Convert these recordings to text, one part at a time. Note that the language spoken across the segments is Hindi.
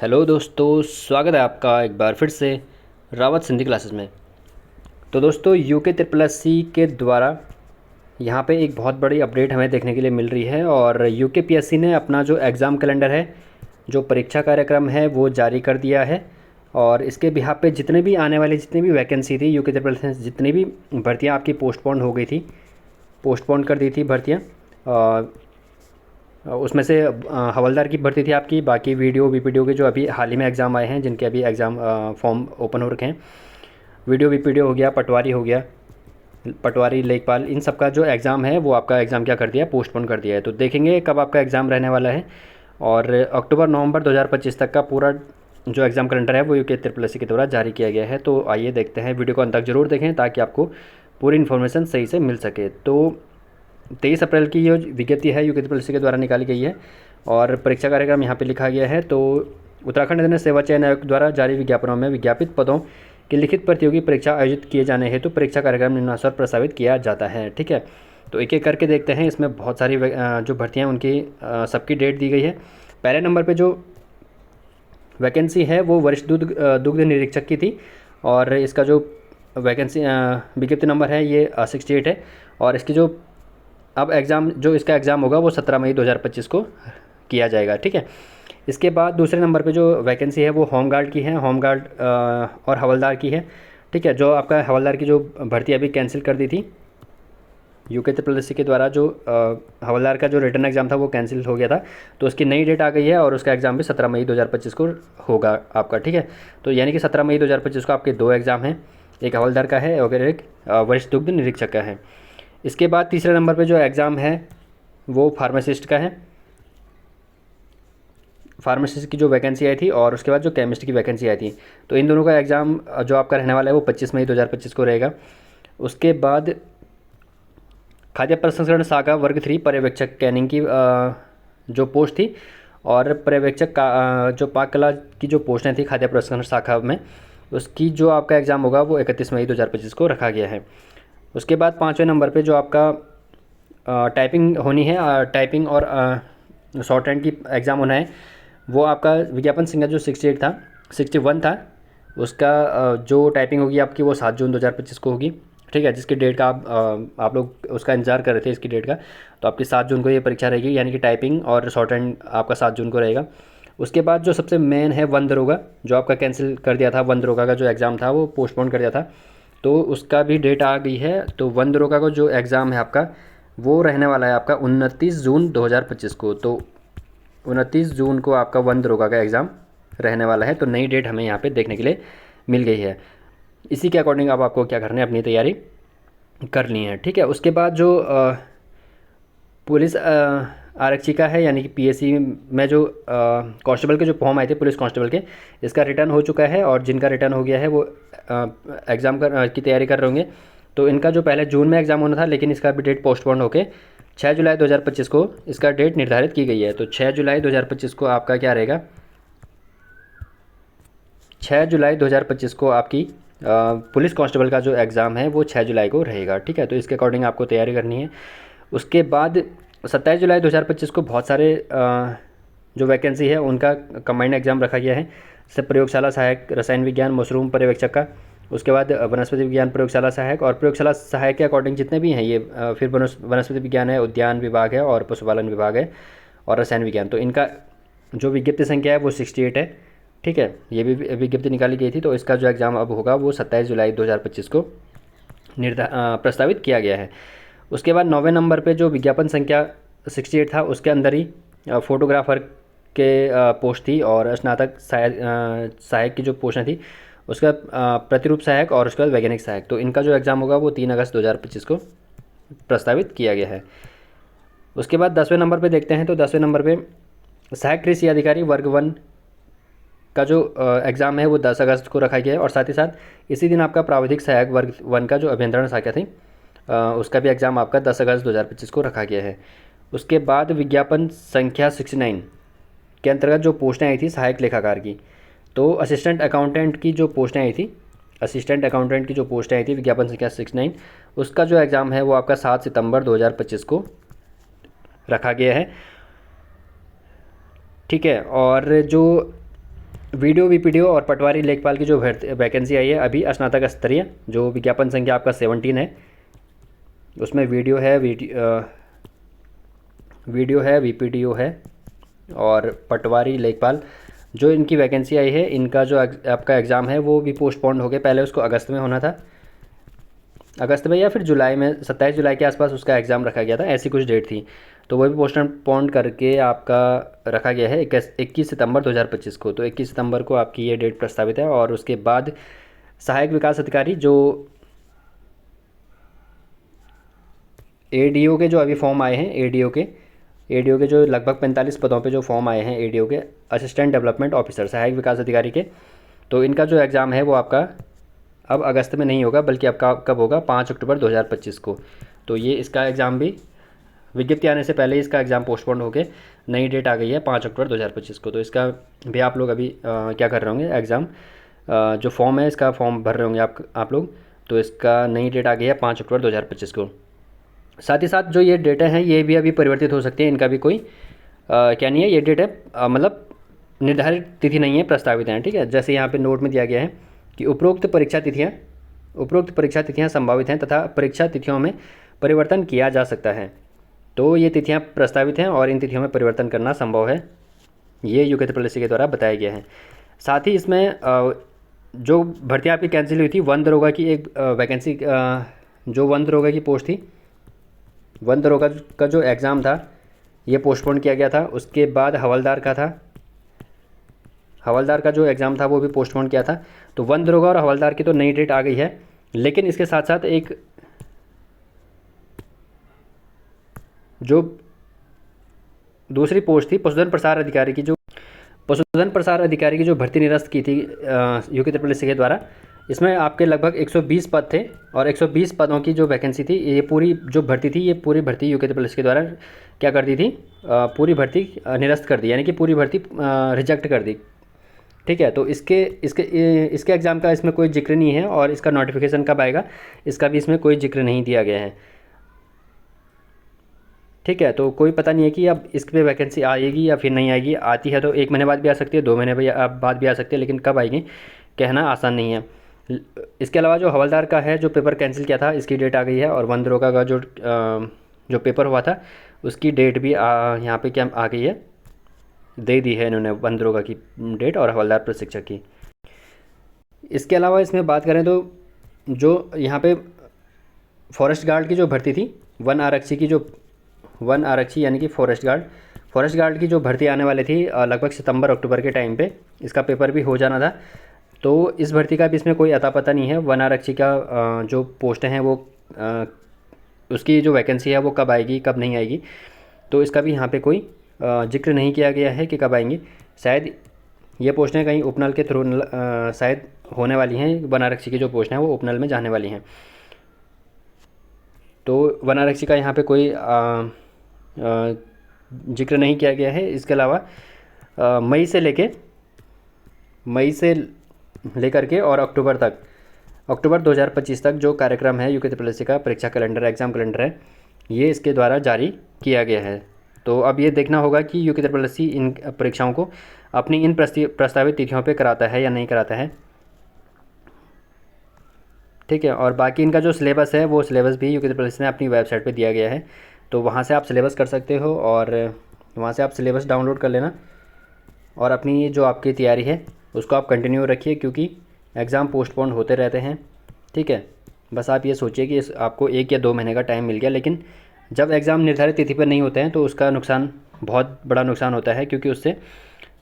हेलो दोस्तों, स्वागत है आपका एक बार फिर से रावत सिंधी क्लासेस में। तो दोस्तों, यूके ट्रिपल एस सी के द्वारा यहाँ पे एक बहुत बड़ी अपडेट हमें देखने के लिए मिल रही है और यूके पीएससी ने अपना जो एग्ज़ाम कैलेंडर है, जो परीक्षा कार्यक्रम है, वो जारी कर दिया है। और इसके बिहाफ पे जितने भी आने वाली जितनी भी वैकेंसी थी यूके ट्रिपल एस सी, जितनी भी भर्तियाँ आपकी पोस्टपोन हो गई थी, पोस्टपोन कर दी थी भर्तियाँ। उसमें से हवलदार की भर्ती थी आपकी, बाकी वीडियो बीपीडीओ के जो अभी हाल ही में एग्ज़ाम आए हैं, जिनके अभी एग्ज़ाम फॉर्म ओपन हो रखे हैं, वीडियो बीपीडीओ हो गया, पटवारी हो गया, पटवारी लेखपाल, इन सब का जो एग्ज़ाम है वो आपका एग्ज़ाम क्या कर दिया, पोस्टपोन कर दिया है। तो देखेंगे कब आपका एग्ज़ाम रहने वाला है। और अक्टूबर नवंबर 2025 तक का पूरा जो एग्ज़ाम कैलेंडर है वो यूके ट्रिपल एस सी के द्वारा जारी किया गया है। तो आइए देखते हैं, वीडियो को अंत तक ज़रूर देखें ताकि आपको पूरी इन्फॉर्मेशन सही से मिल सके। तो 23 अप्रैल की ये विज्ञप्ति है यूके ट्रिपल एस सी के द्वारा निकाली गई है और परीक्षा कार्यक्रम यहाँ पे लिखा गया है। तो उत्तराखंड अधीन सेवा चयन आयोग द्वारा जारी विज्ञापनों में विज्ञापित पदों की लिखित प्रतियोगी परीक्षा आयोजित किए जाने हेतु परीक्षा कार्यक्रम निम्नानुसार प्रस्तावित किया जाता है। ठीक है, तो एक एक करके देखते हैं। इसमें बहुत सारी जो भर्तियाँ उनकी सबकी डेट दी गई है। पहले नंबर पर जो वैकेंसी है वो वरिष्ठ दुग्ध निरीक्षक की थी और इसका जो वैकेंसी विज्ञप्ति नंबर है ये 68 है। और इसकी जो अब एग्ज़ाम जो इसका एग्ज़ाम होगा वो 17 मई 2025 को किया जाएगा। ठीक है, इसके बाद दूसरे नंबर पे जो वैकेंसी है वो होमगार्ड की है, होमगार्ड और हवलदार की है। ठीक है, जो आपका हवलदार की जो भर्ती अभी कैंसिल कर दी थी यूके ट्रिपल एस सी के द्वारा, जो हवलदार का जो रिटर्न एग्ज़ाम था वो कैंसिल हो गया था, तो उसकी नई डेट आ गई है और उसका एग्ज़ाम भी 17 मई 2025 को होगा आपका। ठीक है, तो यानी कि 17 मई 2025 को आपके दो एग्ज़ाम हैं, एक हवलदार का है और एक वरिष्ठ दुग्ध निरीक्षक का है। इसके बाद तीसरे नंबर पे जो एग्ज़ाम है वो फार्मासिस्ट का है, फार्मासिस्ट की जो वैकेंसी आई थी और उसके बाद जो केमिस्ट की वैकेंसी आई थी। तो इन दोनों का एग्ज़ाम जो आपका रहने वाला है वो 25 मई 2025 को रहेगा। उसके बाद खाद्य प्रसंस्करण शाखा वर्ग 3 पर्यवेक्षक कैनिंग की जो पोस्ट थी और पर्यवेक्षक का जो पाक कला की जो पोस्टें थी खाद्य प्रसंस्करण शाखा में, उसकी जो आपका एग्ज़ाम होगा वो 31 मई 2025 को रखा गया है। उसके बाद पाँचवें नंबर पे जो आपका टाइपिंग होनी है, टाइपिंग और शॉर्ट हैंड की एग्ज़ाम होना है, वो आपका विज्ञापन संख्या जो 68 था, 61 था, उसका जो टाइपिंग होगी आपकी वो 7 जून 2025 को होगी। ठीक है, जिसकी डेट का आप लोग उसका इंतज़ार कर रहे थे इसकी डेट का, तो आपकी 7 जून को ये परीक्षा रहेगी, यानी कि टाइपिंग और शॉर्ट हैंड आपका 7 जून को रहेगा। उसके बाद जो सबसे मेन है वन दरोगा, जो आपका कैंसिल कर दिया था, वन दरोगा का जो एग्ज़ाम था वो पोस्टपोन कर दिया था, तो उसका भी डेट आ गई है। तो वन दरोगा का जो एग्ज़ाम है आपका वो रहने वाला है आपका 29 जून 2025 को। तो 29 जून को आपका वन दरोगा का एग्ज़ाम रहने वाला है। तो नई डेट हमें यहाँ पे देखने के लिए मिल गई है। इसी के अकॉर्डिंग अब आपको क्या करना है, अपनी तैयारी करनी है। ठीक है, उसके बाद जो पुलिस आरक्षिका है, यानी कि पीएससी में जो कांस्टेबल के जो फॉर्म आए थे पुलिस कांस्टेबल के, इसका रिटर्न हो चुका है और जिनका रिटर्न हो गया है वो एग्ज़ाम की तैयारी कर रहे होंगे। तो इनका जो पहले जून में एग्ज़ाम होना था, लेकिन इसका भी डेट पोस्टपोन होकर 6 जुलाई 2025 को इसका डेट निर्धारित की गई है। तो 6 जुलाई 2025 को आपका क्या रहेगा, 6 जुलाई 2025 को आपकी पुलिस कांस्टेबल का जो एग्ज़ाम है वो 6 जुलाई को रहेगा। ठीक है, तो इसके अकॉर्डिंग आपको तैयारी करनी है। उसके बाद 27 जुलाई 2025 को बहुत सारे जो वैकेंसी है उनका कंबाइंड एग्ज़ाम रखा गया है, जैसे प्रयोगशाला सहायक रसायन विज्ञान मशरूम पर्यवेक्षक का, उसके बाद वनस्पति विज्ञान प्रयोगशाला सहायक, और प्रयोगशाला सहायक के अकॉर्डिंग जितने भी हैं ये फिर वनस्पति विज्ञान है, उद्यान विभाग है और पशुपालन विभाग है और रसायन विज्ञान। तो इनका जो विज्ञप्ति संख्या है वो 68 है। ठीक है, ये भी विज्ञप्ति निकाली गई थी। तो इसका जो एग्ज़ाम अब होगा वो 27 जुलाई 2025 को प्रस्तावित किया गया है। उसके बाद 9वें नंबर पे जो विज्ञापन संख्या 68 था उसके अंदर ही फोटोग्राफर के पोस्ट थी और स्नातक सहायक की जो पोस्टें थी उसका प्रतिरूप सहायक और उसके बाद वैज्ञानिक सहायक। तो इनका जो एग्ज़ाम होगा वो 3 अगस्त 2025 को प्रस्तावित किया गया है। उसके बाद 10वें नंबर पे देखते हैं। तो 10वें नंबर पे सहायक कृषि अधिकारी वर्ग 1 का जो एग्ज़ाम है वो 10 अगस्त को रखा गया है और साथ ही साथ इसी दिन आपका प्राविधिक सहायक वर्ग 1 का जो अभियंत्रण शाखा थी उसका भी एग्ज़ाम आपका 10 अगस्त 2025 को रखा गया है। उसके बाद विज्ञापन संख्या 69 के अंतर्गत जो पोस्टें आई थी सहायक लेखाकार की, तो असिस्टेंट अकाउंटेंट की जो पोस्टें आई थी, असिस्टेंट अकाउंटेंट की जो पोस्टें आई थी विज्ञापन संख्या 69, उसका जो एग्ज़ाम है वो आपका 7 सितंबर 2025 को रखा गया है। ठीक है, और जो वीडियो वीपीडीओ और पटवारी लेखपाल की जो वैकेंसी आई है अभी स्नातक स्तरीय, जो विज्ञापन संख्या आपका 17 है, उसमें वीडियो है, वीपीडीओ है और पटवारी लेखपाल, जो इनकी वैकेंसी आई है, इनका जो आपका एग्ज़ाम है वो भी पोस्टपोन्ड हो गया। पहले उसको अगस्त में होना था, अगस्त में या फिर जुलाई में, 27 जुलाई के आसपास उसका एग्ज़ाम रखा गया था, ऐसी कुछ डेट थी। तो वो भी पोस्टपोन्ड करके आपका रखा गया है 21 सितंबर 2025 को। तो 21 सितंबर को आपकी ये डेट प्रस्तावित है। और उसके बाद सहायक विकास अधिकारी, जो एडीओ के जो अभी फॉर्म आए हैं, एडीओ के जो लगभग 45 पदों पे जो फॉर्म आए हैं एडीओ के, असिस्टेंट डेवलपमेंट ऑफिसर, सहायक विकास अधिकारी के, तो इनका जो एग्ज़ाम है वो आपका अब अगस्त में नहीं होगा, बल्कि आपका कब होगा, 5 अक्टूबर 2025 को। तो ये इसका एग्ज़ाम भी विज्ञप्ति आने से पहले इसका एग्ज़ाम पोस्टपोन्ड होकर नई डेट आ गई है 5 अक्टूबर 2025 को। तो इसका भी आप लोग अभी क्या कर रहे होंगे, एग्ज़ाम जो फॉर्म है इसका फॉर्म भर रहे होंगे आप लोग। तो इसका नई डेट आ गई है 5 अक्टूबर 2025 को। साथ ही साथ जो ये डेटें हैं ये भी अभी परिवर्तित हो सकती हैं, इनका भी कोई क्या नहीं है, ये डेट है मतलब निर्धारित तिथि नहीं है, प्रस्तावित हैं, ठीक है। जैसे यहाँ पे नोट में दिया गया है कि उपरोक्त परीक्षा तिथियाँ संभावित हैं तथा परीक्षा तिथियों में परिवर्तन किया जा सकता है। तो ये तिथियाँ प्रस्तावित हैं और इन तिथियों में परिवर्तन करना संभव है, ये यूकेत्री पॉलिसी के द्वारा बताया गया है। साथ ही इसमें जो भर्तियाँ आपकी कैंसिल हुई थी, वन दरोगा की एक वैकेंसी, जो वन दरोगा की पोस्ट थी, वन दरोगा का जो एग्ज़ाम था ये पोस्टपोन किया गया था। उसके बाद हवलदार का जो एग्ज़ाम था वो भी पोस्टपोन किया था। तो वन दरोगा और हवलदार की तो नई डेट आ गई है, लेकिन इसके साथ साथ एक जो दूसरी पोस्ट थी पशुधन प्रसार अधिकारी की जो भर्ती निरस्त की थी यूकेत्री पॉलिसी के द्वारा, इसमें आपके लगभग 120 पद थे और 120 पदों की जो वैकेंसी थी, ये पूरी जो भर्ती थी, ये पूरी भर्ती यूकेत्री पॉलिसी के द्वारा क्या कर दी थी, पूरी भर्ती निरस्त कर दी, यानी कि पूरी भर्ती रिजेक्ट कर दी, ठीक है। तो इसके एग्ज़ाम का इसमें कोई जिक्र नहीं है और इसका नोटिफिकेशन कब आएगा इसका भी इसमें कोई जिक्र नहीं दिया गया है, ठीक है। तो कोई पता नहीं है कि अब इस पे वैकेंसी आएगी या फिर नहीं आएगी। आती है तो 1 महीने बाद भी आ सकती है, 2 महीने बाद भी आ सकती है, लेकिन कब आएगी कहना आसान नहीं है। इसके अलावा जो हवलदार का है, जो पेपर कैंसिल किया था, इसकी डेट आ गई है। और वन दरोगा का जो पेपर हुआ था उसकी डेट भी यहाँ पे क्या आ गई है, दे दी है इन्होंने, वन दरोगा की डेट और हवलदार प्रशिक्षक की। इसके अलावा इसमें बात करें तो जो यहाँ पे फॉरेस्ट गार्ड की जो भर्ती थी, वन आरक्षी यानी कि फॉरेस्ट गार्ड की जो भर्ती आने वाली थी लगभग सितंबर अक्टूबर के टाइम पे, इसका पेपर भी हो जाना था। तो इस भर्ती का भी इसमें कोई अता पता नहीं है। वन आरक्षी का जो पोस्ट हैं वो उसकी जो वैकेंसी है वो कब आएगी कब नहीं आएगी, तो इसका भी यहाँ पे कोई जिक्र नहीं किया गया है कि कब आएंगी। शायद ये पोस्टें कहीं उपनल के थ्रू शायद होने वाली हैं। वन आरक्षी की जो पोस्ट हैं वो उपनल में जाने वाली हैं। तो वन आरक्षी का यहाँ पे कोई जिक्र नहीं किया गया है। इसके अलावा मई से लेकर के और अक्टूबर 2025 तक जो कार्यक्रम है यूकेत्री पॉलिसी का परीक्षा कैलेंडर, एग्ज़ाम कैलेंडर है, ये इसके द्वारा जारी किया गया है। तो अब ये देखना होगा कि यूकेत्री पॉलिसी इन परीक्षाओं को अपनी इन प्रस्तावित तिथियों पे कराता है या नहीं कराता है, ठीक है। और बाकी इनका जो सिलेबस है वो सिलेबस भी यूकेत्री पॉलिसी ने अपनी वेबसाइट पे दिया गया है, तो वहाँ से आप सिलेबस कर सकते हो और वहाँ से आप सिलेबस डाउनलोड कर लेना और अपनी जो आपकी तैयारी है उसको आप कंटिन्यू रखिए, क्योंकि एग्ज़ाम पोस्टपोन होते रहते हैं, ठीक है। बस आप ये सोचिए कि आपको 1 या 2 महीने का टाइम मिल गया, लेकिन जब एग्ज़ाम निर्धारित तिथि पर नहीं होते हैं तो उसका नुकसान, बहुत बड़ा नुकसान होता है, क्योंकि उससे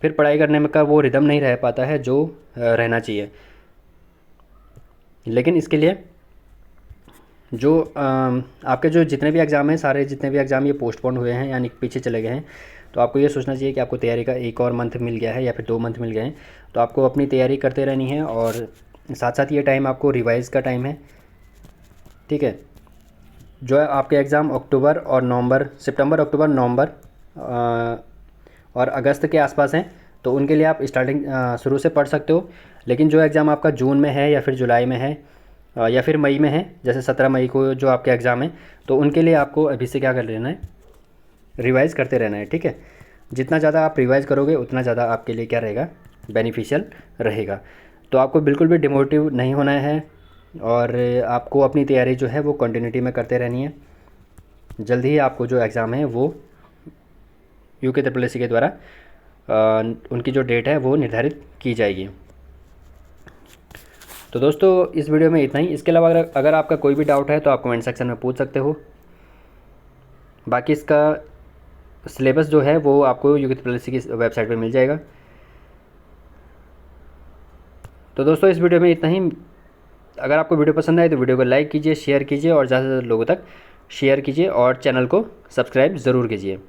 फिर पढ़ाई करने में का वो रिदम नहीं रह पाता है जो रहना चाहिए। लेकिन इसके लिए जो आपके जो जितने भी एग्ज़ाम हैं, सारे जितने भी एग्ज़ाम ये पोस्टपोन हुए हैं यानी पीछे चले गए हैं, तो आपको ये सोचना चाहिए कि आपको तैयारी का 1 और मंथ मिल गया है या फिर 2 मंथ मिल गए हैं, तो आपको अपनी तैयारी करते रहनी है। और साथ साथ ये टाइम आपको रिवाइज़ का टाइम है, ठीक है। जो है आपके एग्ज़ाम सितंबर, अक्टूबर, नवंबर और अगस्त के आसपास हैं, तो उनके लिए आप स्टार्टिंग शुरू से पढ़ सकते हो। लेकिन जो एग्ज़ाम आपका जून में है या फिर जुलाई में है या फिर मई में है, जैसे 17 मई को जो आपके एग्ज़ाम है, तो उनके लिए आपको अभी से क्या कर लेना है, रिवाइज़ करते रहना है, ठीक है। जितना ज़्यादा आप रिवाइज़ करोगे उतना ज़्यादा आपके लिए क्या रहेगा, बेनिफिशियल रहेगा। तो आपको बिल्कुल भी डिमोटिव नहीं होना है और आपको अपनी तैयारी जो है वो कंटिन्यूटी में करते रहनी है। जल्द ही आपको जो एग्ज़ाम है वो यूके ट्रिपल के द्वारा उनकी जो डेट है वो निर्धारित की जाएगी। तो दोस्तों इस वीडियो में इतना ही। इसके अलावा अगर आपका कोई भी डाउट है तो आप कमेंट सेक्शन में पूछ सकते हो। बाकी इसका सिलेबस जो है वो आपको यूके ट्रिपल की वेबसाइट पे मिल जाएगा। तो दोस्तों इस वीडियो में इतना ही। अगर आपको वीडियो पसंद आए तो वीडियो को लाइक कीजिए, शेयर कीजिए और ज़्यादा से ज़्यादा लोगों तक शेयर कीजिए और चैनल को सब्सक्राइब ज़रूर कीजिए।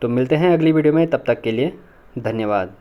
तो मिलते हैं अगली वीडियो में, तब तक के लिए धन्यवाद।